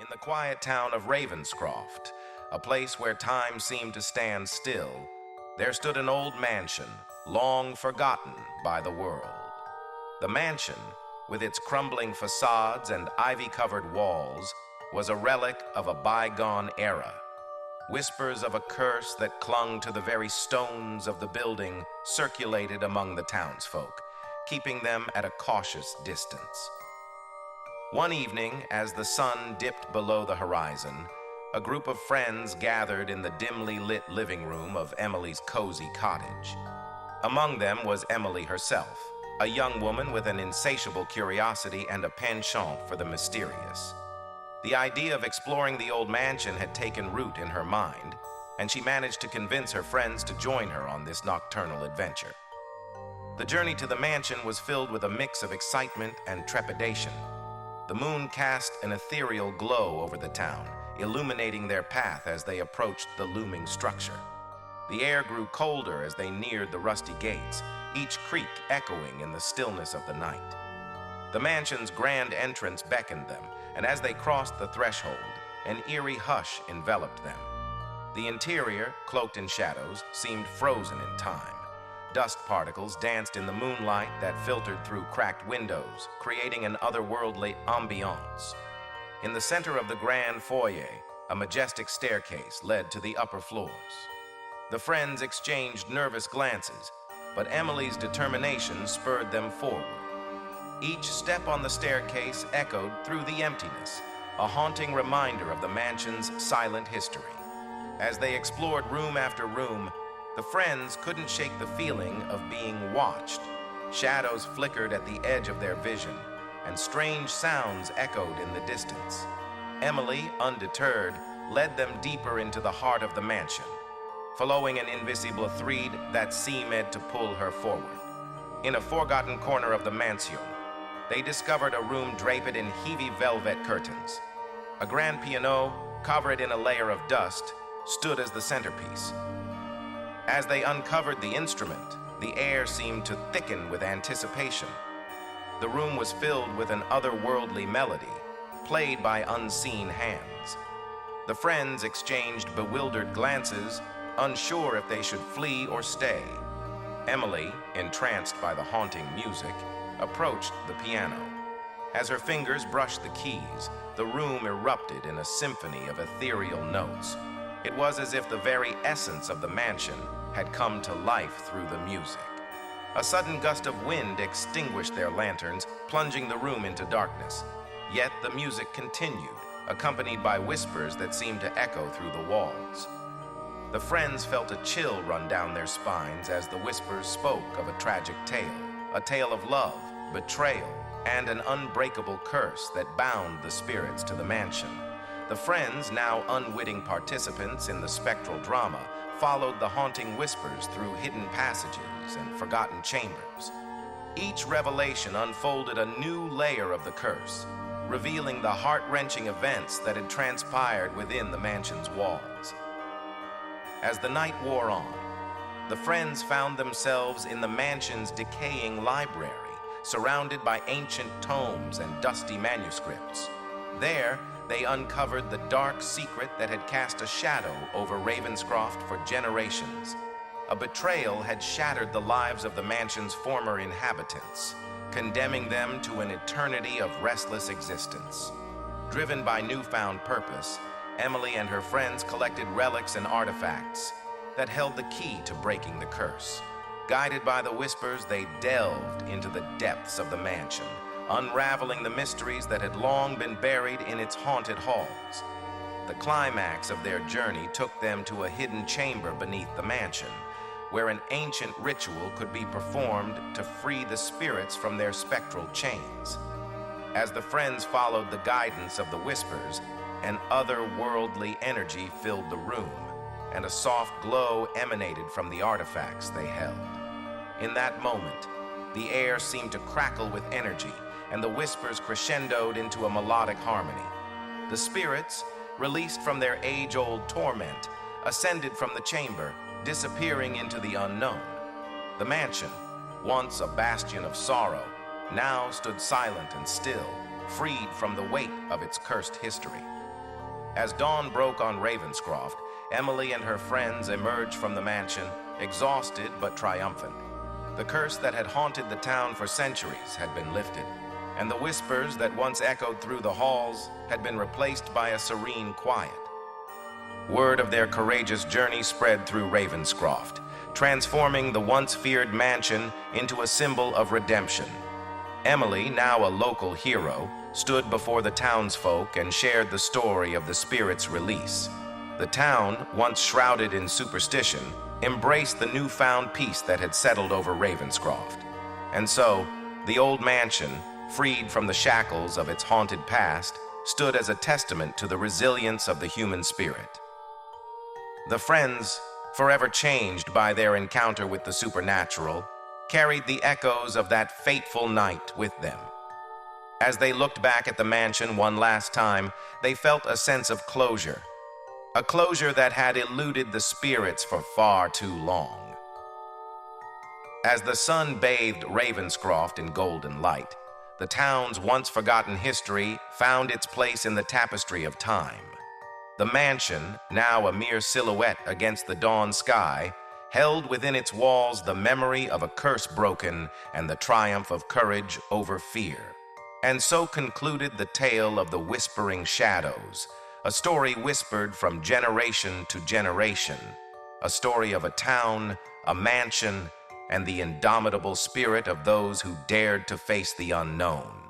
In the quiet town of Ravenscroft, a place where time seemed to stand still, there stood an old mansion, long forgotten by the world. The mansion, with its crumbling facades and ivy-covered walls, was a relic of a bygone era. Whispers of a curse that clung to the very stones of the building circulated among the townsfolk, keeping them at a cautious distance. One evening, as the sun dipped below the horizon, a group of friends gathered in the dimly lit living room of Emily's cozy cottage. Among them was Emily herself, a young woman with an insatiable curiosity and a penchant for the mysterious. The idea of exploring the old mansion had taken root in her mind, and she managed to convince her friends to join her on this nocturnal adventure. The journey to the mansion was filled with a mix of excitement and trepidation. The moon cast an ethereal glow over the town, illuminating their path as they approached the looming structure. The air grew colder as they neared the rusty gates, each creak echoing in the stillness of the night. The mansion's grand entrance beckoned them, and as they crossed the threshold, an eerie hush enveloped them. The interior, cloaked in shadows, seemed frozen in time. Dust particles danced in the moonlight that filtered through cracked windows, creating an otherworldly ambiance. In the center of the grand foyer, a majestic staircase led to the upper floors. The friends exchanged nervous glances, but Emily's determination spurred them forward. Each step on the staircase echoed through the emptiness, a haunting reminder of the mansion's silent history. As they explored room after room, the friends couldn't shake the feeling of being watched. Shadows flickered at the edge of their vision, and strange sounds echoed in the distance. Emily, undeterred, led them deeper into the heart of the mansion, following an invisible thread that seemed to pull her forward. In a forgotten corner of the mansion, they discovered a room draped in heavy velvet curtains. A grand piano, covered in a layer of dust, stood as the centerpiece. As they uncovered the instrument, the air seemed to thicken with anticipation. The room was filled with an otherworldly melody, played by unseen hands. The friends exchanged bewildered glances, unsure if they should flee or stay. Emily, entranced by the haunting music, approached the piano. As her fingers brushed the keys, the room erupted in a symphony of ethereal notes. It was as if the very essence of the mansion had come to life through the music. A sudden gust of wind extinguished their lanterns, plunging the room into darkness. Yet the music continued, accompanied by whispers that seemed to echo through the walls. The friends felt a chill run down their spines as the whispers spoke of a tragic tale, a tale of love, betrayal, and an unbreakable curse that bound the spirits to the mansion. The friends, now unwitting participants in the spectral drama, followed the haunting whispers through hidden passages and forgotten chambers. Each revelation unfolded a new layer of the curse, revealing the heart-wrenching events that had transpired within the mansion's walls. As the night wore on, the friends found themselves in the mansion's decaying library, surrounded by ancient tomes and dusty manuscripts. There, they uncovered the dark secret that had cast a shadow over Ravenscroft for generations. A betrayal had shattered the lives of the mansion's former inhabitants, condemning them to an eternity of restless existence. Driven by newfound purpose, Emily and her friends collected relics and artifacts that held the key to breaking the curse. Guided by the whispers, they delved into the depths of the mansion, unraveling the mysteries that had long been buried in its haunted halls. The climax of their journey took them to a hidden chamber beneath the mansion, where an ancient ritual could be performed to free the spirits from their spectral chains. As the friends followed the guidance of the whispers, an otherworldly energy filled the room, and a soft glow emanated from the artifacts they held. In that moment, the air seemed to crackle with energy, and the whispers crescendoed into a melodic harmony. The spirits, released from their age-old torment, ascended from the chamber, disappearing into the unknown. The mansion, once a bastion of sorrow, now stood silent and still, freed from the weight of its cursed history. As dawn broke on Ravenscroft, Emily and her friends emerged from the mansion, exhausted but triumphant. The curse that had haunted the town for centuries had been lifted, and the whispers that once echoed through the halls had been replaced by a serene quiet. Word of their courageous journey spread through Ravenscroft, transforming the once feared mansion into a symbol of redemption. Emily, now a local hero, stood before the townsfolk and shared the story of the spirit's release. The town, once shrouded in superstition, embraced the newfound peace that had settled over Ravenscroft. And so, the old mansion, freed from the shackles of its haunted past, stood as a testament to the resilience of the human spirit. The friends, forever changed by their encounter with the supernatural, carried the echoes of that fateful night with them. As they looked back at the mansion one last time, they felt a sense of closure, a closure that had eluded the spirits for far too long. As the sun bathed Ravenscroft in golden light, the town's once-forgotten history found its place in the tapestry of time. The mansion, now a mere silhouette against the dawn sky, held within its walls the memory of a curse broken and the triumph of courage over fear. And so concluded the tale of the Whispering Shadows, a story whispered from generation to generation, a story of a town, a mansion, and the indomitable spirit of those who dared to face the unknown.